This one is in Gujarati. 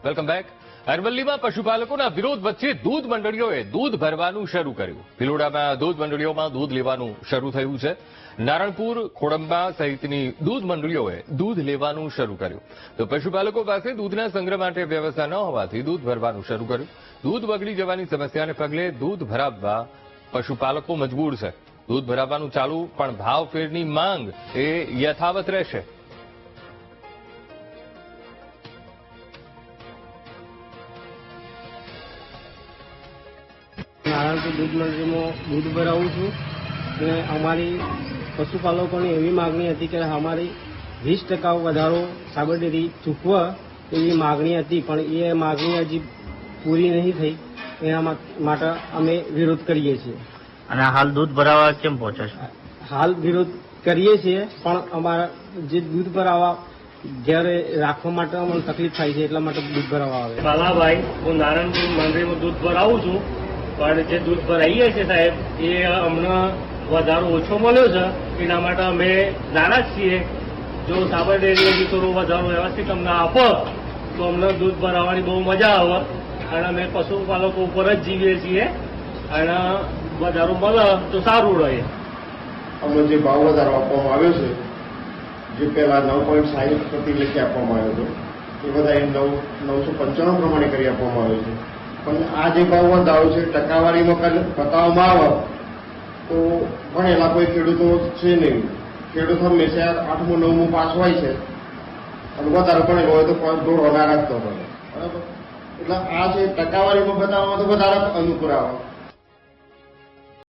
Welcome back. અરવલ્લીમાં પશુપાલકોના વિરોધ વચ્ચે દૂધ મંડળીઓએ દૂધ ભરવાનું શરૂ કર્યું. ભિલોડામાં દૂધ મંડળીઓમાં દૂધ લેવાનું શરૂ થયું છે. નારણપુર, ખોડંબા સહિતની દૂધ મંડળીઓએ દૂધ લેવાનું શરૂ કર્યું. તો પશુપાલકો પાસે દૂધના સંગ્રહ માટે વ્યવસ્થા ન હોવાથી દૂધ ભરવાનું શરૂ કર્યું. દૂધ બગડી જવાની સમસ્યાને પગલે દૂધ ભરાવવા પશુપાલકો મજબૂર છે. દૂધ ભરાવવાનું ચાલુ, પણ ભાવ ફેરની માંગ એ યથાવત રહેશે. નારણપુર દૂધ મંડળીમાં દૂધ ભરાવું છું અને અમારી પશુપાલકોની એવી માગણી હતી કે અમારી 20% વધારો સાબર ડેરી ચૂકવા એવી માગણી હતી, પણ એ માગણી હજી પૂરી નહીં થઈ. એના માટે અમે વિરોધ કરીએ છીએ. અને હાલ દૂધ ભરાવા કેમ પહોંચે છે? હાલ વિરોધ કરીએ છીએ, પણ અમારા જે દૂધ ભરાવા જ્યારે રાખવા માટે અમને તકલીફ થાય છે, એટલા માટે દૂધ ભરાવા આવે. બાલાભાઈ, હું નારણપુર મંડળીમાં દૂધ ભરાવું છું, પણ જે દૂધ ભરાઈએ છે સાહેબ, એ અમને વધારો ઓછો મળ્યો છે. એના માટે અમે નારાજ છીએ. જો સાબર ડેરી થોડો વધારો વ્યવસ્થિત અમને આપો તો અમને દૂધ ભરાવાની બહુ મજા આવે. અને અમે પશુપાલકો ઉપર જ જીવીએ છીએ, અને વધારો મળે તો સારું રહે. અમને જે ભાવ વધારો આપવામાં આવ્યો છે, જે પહેલા 9.60 પ્રતિ લેખે આપવામાં આવ્યો હતો, એ બધા 995 પ્રમાણે કરી આપવામાં આવ્યો છે. પણ આ જે ભાવ વધારો છે, ટકાવારીમાં બતાવવામાં આવે તો ભણેલા કોઈ ખેડૂતો છે નહીં. ખેડૂતો હંમેશા 8મું 9મું પાસ હોય છે, અને વધારે ભણેલો હોય તો દોડવા ના રાખતો હોય. બરાબર? એટલે આ જે ટકાવારીમાં બતાવવામાં તો વધારે અનુકૂળ આવે.